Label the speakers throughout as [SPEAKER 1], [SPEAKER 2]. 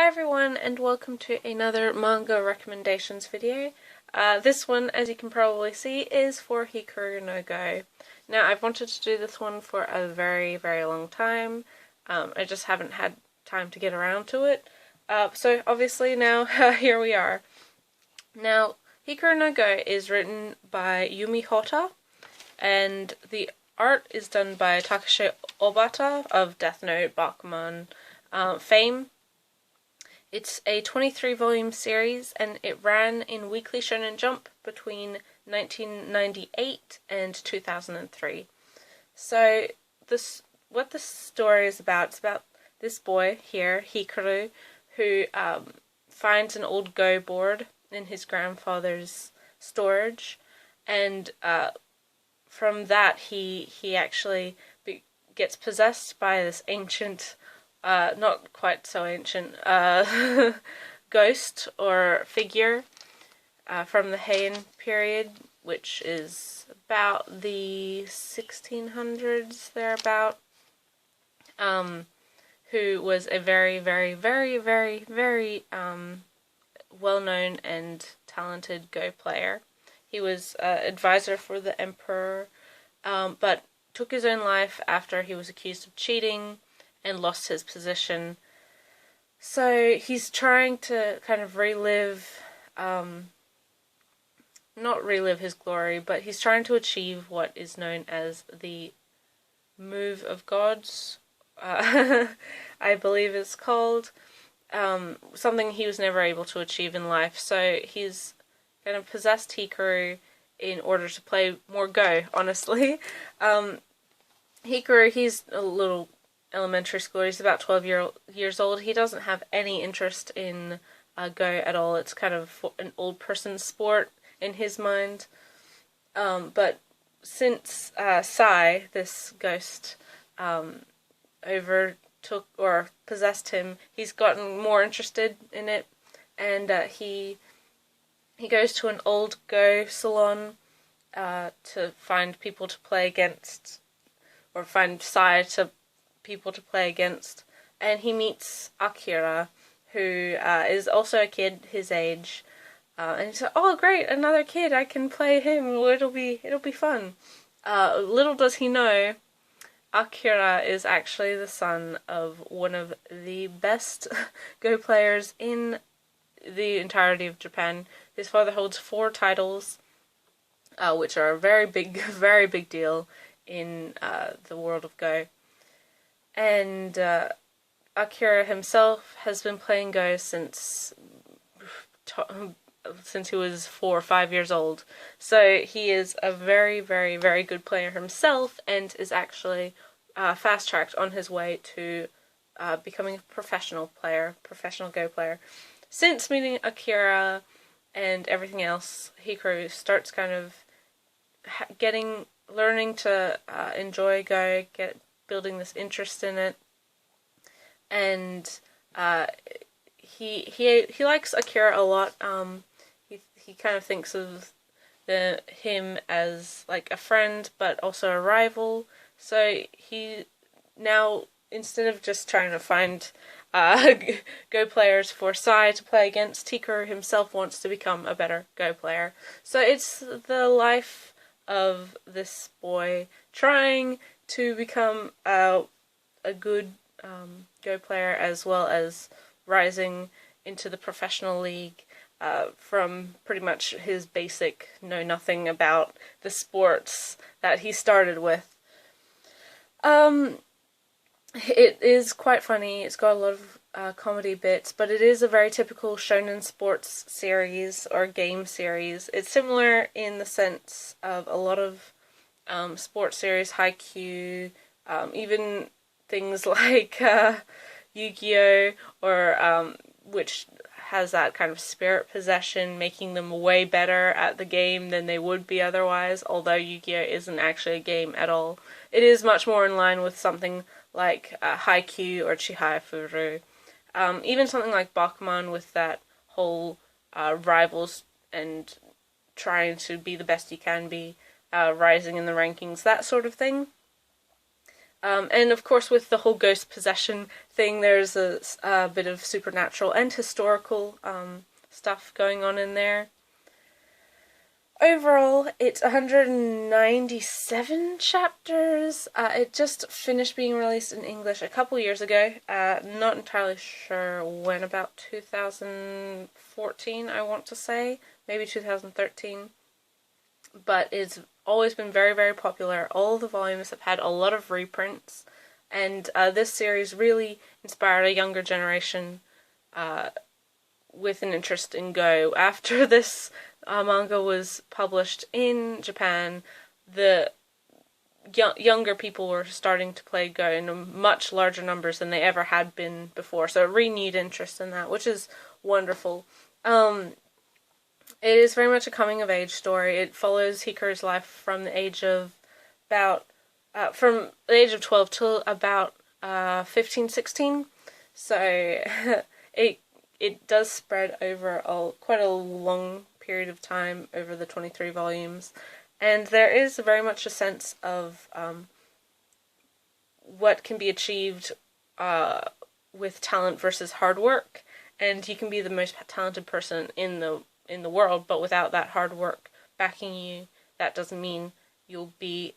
[SPEAKER 1] everyone, and welcome to another manga recommendations video. This one, as you can probably see, is for Hikaru no Go. Now, I've wanted to do this one for a very, very long time. I just haven't had time to get around to it. So obviously now, here we are. Now, Hikaru no Go is written by Yumi Hotta, and the art is done by Takeshi Obata of Death Note, Bakuman fame. It's a 23-volume series, and it ran in Weekly Shounen Jump between 1998 and 2003. So, what this story is about, it's about this boy here, Hikaru, who finds an old Go board in his grandfather's storage, and from that he actually gets possessed by this ancient, not quite so ancient, ghost or figure from the Heian period, which is about the 1600s, thereabout, who was a very, very, very, very, very well-known and talented Go player. He was advisor for the emperor, but took his own life after he was accused of cheating and lost his position. So he's trying to kind of relive, not relive his glory, but he's trying to achieve what is known as the Move of Gods, I believe it's called, something he was never able to achieve in life. So he's kind of possessed Hikaru in order to play more Go, honestly. Hikaru, he's a little elementary school. He's about 12 years old. He doesn't have any interest in Go at all. It's kind of an old person's sport in his mind. But since Sai, this ghost, overtook or possessed him, he's gotten more interested in it, and he goes to an old Go salon to find people to play against, or find Sai to people to play against, and he meets Acura, who is also a kid his age, and he's like, "Oh, great, another kid! I can play him. It'll be fun." Little does he know, Acura is actually the son of one of the best Go players in the entirety of Japan. His father holds 4 titles, which are a very big deal in the world of Go. And Acura himself has been playing Go since he was 4 or 5 years old. So he is a very, very, very good player himself, and is actually fast-tracked on his way to becoming a professional Go player. Since meeting Acura and everything else, Hikaru starts kind of learning to enjoy Go, building this interest in it, and he likes Acura a lot. He kind of thinks of him as like a friend, but also a rival. So he now, instead of just trying to find Go players for Sai to play against, Hikaru himself wants to become a better Go player. So it's the life of this boy trying to become a good Go player, as well as rising into the professional league from pretty much his basic know-nothing about the sports that he started with. It is quite funny. It's got a lot of comedy bits, but it is a very typical shonen sports series or game series. It's similar in the sense of a lot of sports series, Haikyuu, even things like Yu-Gi-Oh, or which has that kind of spirit possession, making them way better at the game than they would be otherwise, although Yu-Gi-Oh isn't actually a game at all. It is much more in line with something like Haikyuu or Chihayafuru. Even something like Bakuman, with that whole rivals and trying to be the best you can be, rising in the rankings, that sort of thing. And of course, with the whole ghost possession thing, there's a bit of supernatural and historical stuff going on in there. Overall, it's 197 chapters. It just finished being released in English a couple years ago. Not entirely sure when, about 2014, I want to say. Maybe 2013. But it's always been very, very popular. All the volumes have had a lot of reprints. And this series really inspired a younger generation with an interest in Go. After this manga was published in Japan, the younger people were starting to play Go in much larger numbers than they ever had been before. So renewed interest in that, which is wonderful. It is very much a coming-of-age story. It follows Hikaru's life from the age of 12 till about 15, 16. So it does spread over quite a long period of time over the 23 volumes. And there is very much a sense of what can be achieved with talent versus hard work. And you can be the most talented person in the world, but without that hard work backing you, that doesn't mean you'll be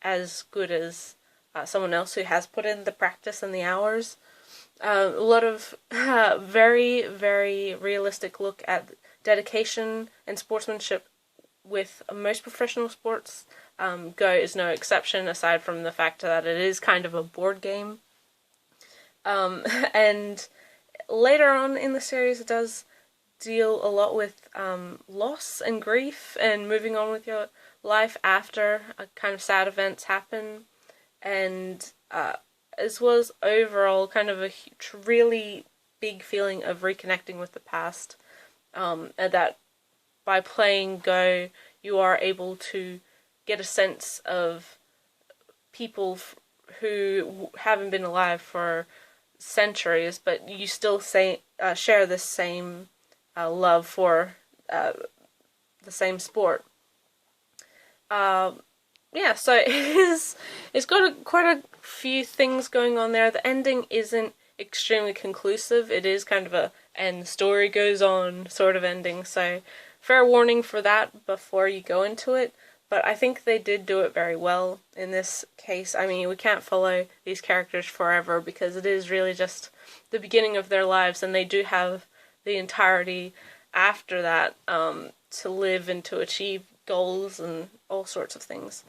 [SPEAKER 1] as good as someone else who has put in the practice and the hours. A lot of very, very realistic look at dedication and sportsmanship with most professional sports. Go is no exception, aside from the fact that it is kind of a board game. And later on in the series, it does deal a lot with loss and grief and moving on with your life after kind of sad events happen, and as well as overall kind of a really big feeling of reconnecting with the past, and that by playing Go you are able to get a sense of people who haven't been alive for centuries, but you still share the same love for the same sport. Yeah, so it's got quite a few things going on there. The ending isn't extremely conclusive. It is kind of and the story goes on sort of ending, so fair warning for that before you go into it. But I think they did do it very well in this case. I mean, we can't follow these characters forever because it is really just the beginning of their lives, and they do have the entirety after that to live and to achieve goals and all sorts of things.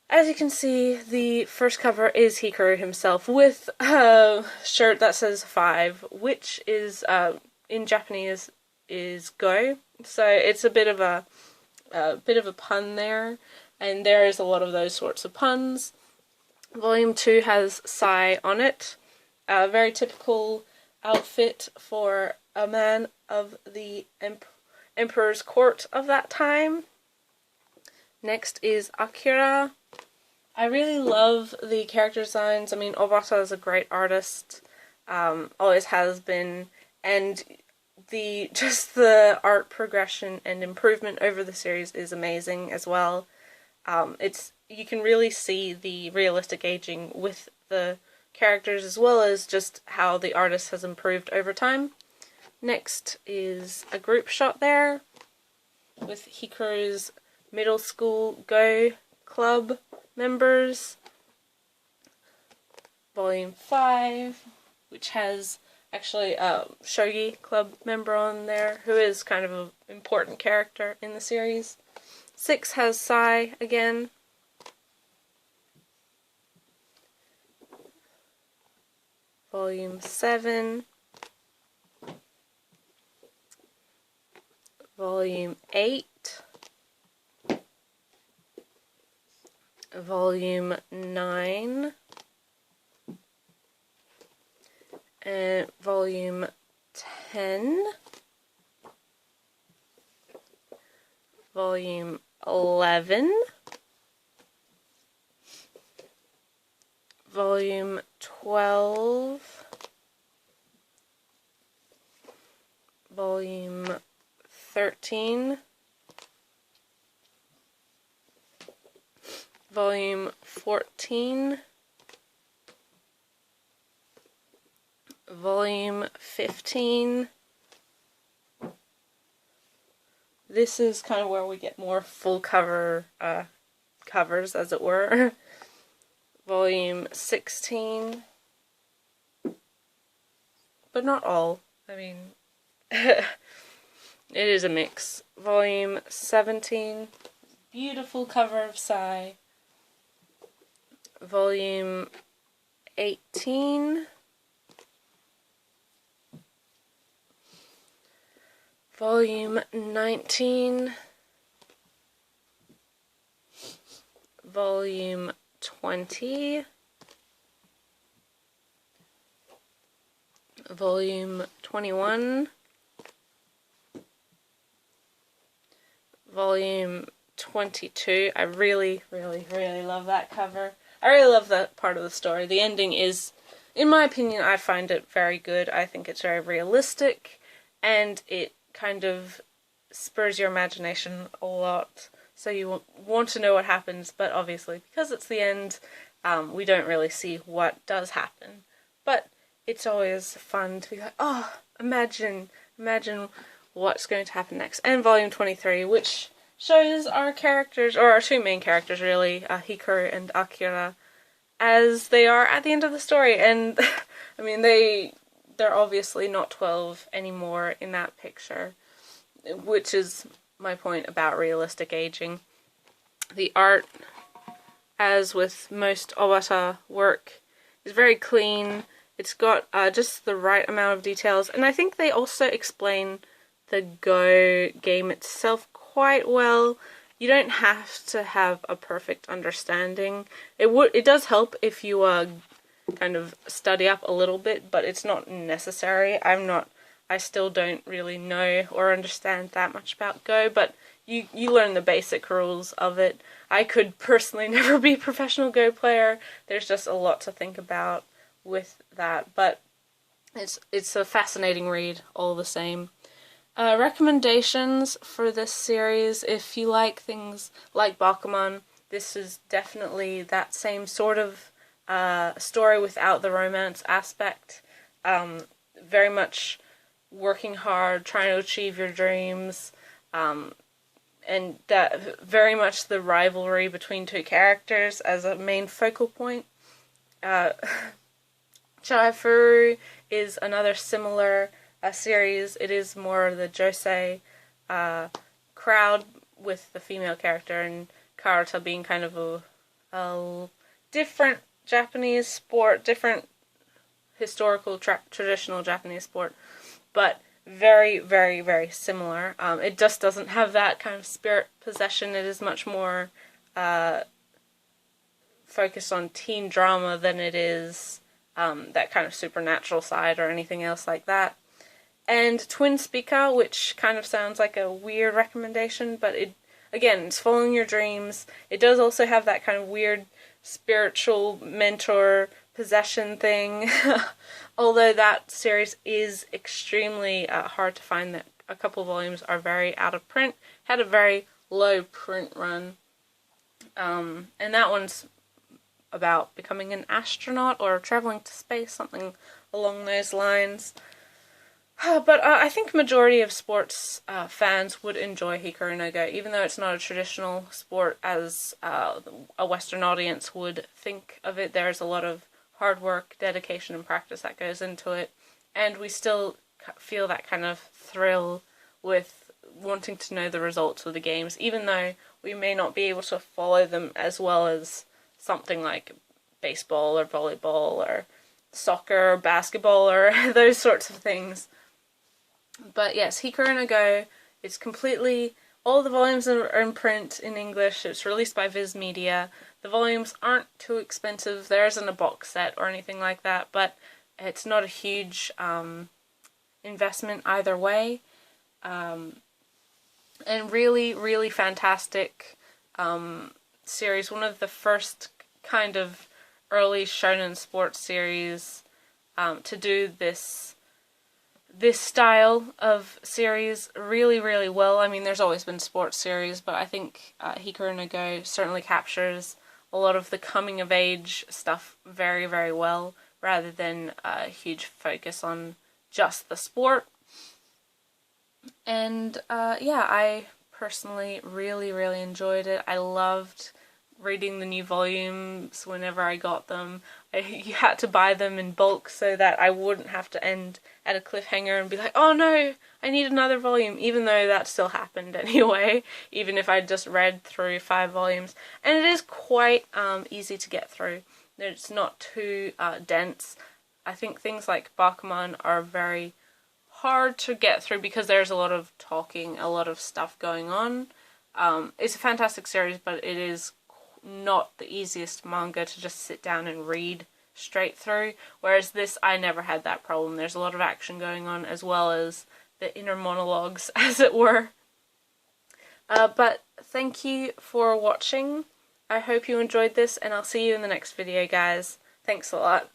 [SPEAKER 1] As you can see, the first cover is Hikaru himself with a shirt that says 5, which is in Japanese is Go. So it's a bit of a pun there, and there is a lot of those sorts of puns. Volume 2 has Sai on it, a very typical outfit for a man of the emperor's court of that time. Next is Acura. I really love the character designs. I mean, Obata is a great artist, always has been, and the art progression and improvement over the series is amazing as well. You can really see the realistic aging with the characters, as well as just how the artist has improved over time. Next is a group shot there with Hikaru's middle school Go club members. Volume 5, which has actually a Shogi club member on there, who is kind of an important character in the series. 6 has Sai again. Volume 7. Volume 8. Volume 9. And Volume 10. Volume 11. Volume 12. Volume 13. Volume 14. volume 15. This is kind of where we get more full cover covers, as it were. Volume 16. But not all. I mean, it is a mix. Volume 17. Beautiful cover of Sai. Volume 18. Volume 19. Volume 20. Volume 21. Volume 22. I really, really, really love that cover. I really love that part of the story. The ending is, in my opinion, I find it very good. I think it's very realistic, and it kind of spurs your imagination a lot. So you want to know what happens, but obviously, because it's the end, we don't really see what does happen. But it's always fun to be like, oh, imagine what's going to happen next. And volume 23, which shows our characters, or our two main characters really, Hikaru and Acura, as they are at the end of the story. And I mean, they're obviously not 12 anymore in that picture, which is my point about realistic aging. The art, as with most Obata work, is very clean. It's got just the right amount of details, and I think they also explain the Go game itself quite well. You don't have to have a perfect understanding. It does help if you kind of study up a little bit, but it's not necessary. I still don't really know or understand that much about Go, but you learn the basic rules of it. I could personally never be a professional Go player. There's just a lot to think about with that, but it's a fascinating read all the same. Recommendations for this series: if you like things like Bakuman, this is definitely that same sort of story without the romance aspect. Very much working hard, trying to achieve your dreams, and that very much the rivalry between two characters as a main focal point. Chihayafuru is another similar series. It is more the josei crowd with the female character, and karate being kind of a different Japanese sport, different historical traditional Japanese sport, but very, very, very similar. It just doesn't have that kind of spirit possession. It is much more focused on teen drama than it is that kind of supernatural side or anything else like that. And Twin Speaker, which kind of sounds like a weird recommendation, but it's following your dreams. It does also have that kind of weird spiritual mentor possession thing, although that series is extremely hard to find. That a couple volumes are very out of print, had a very low print run, and that one's about becoming an astronaut or traveling to space, something along those lines. But I think majority of sports fans would enjoy Hikaru no Go, even though it's not a traditional sport as a Western audience would think of it. There's a lot of hard work, dedication, and practice that goes into it, and we still feel that kind of thrill with wanting to know the results of the games, even though we may not be able to follow them as well as something like baseball or volleyball or soccer or basketball or those sorts of things. But yes, Hikaru no Go, it's completely, all the volumes are in print in English. It's released by Viz Media. The volumes aren't too expensive. There isn't a box set or anything like that, but it's not a huge investment either way. And really, really fantastic series. One of the first kind of early shonen sports series to do this style of series really, really well. I mean, there's always been sports series, but I think Hikaru no Go certainly captures a lot of the coming of age stuff very, very well. rather than a huge focus on just the sport. And yeah, I personally really enjoyed it. I loved reading the new volumes whenever I got them. You had to buy them in bulk so that I wouldn't have to end at a cliffhanger and be like, oh no, I need another volume, even though that still happened anyway, even if I just read through 5 volumes. And it is quite easy to get through. It's not too dense. I think things like Bakuman are very hard to get through because there's a lot of talking, a lot of stuff going on. It's a fantastic series, but it is not the easiest manga to just sit down and read straight through, whereas this, I never had that problem. There's a lot of action going on, as well as the inner monologues, as it were. But thank you for watching. I hope you enjoyed this, and I'll see you in the next video, guys. Thanks a lot.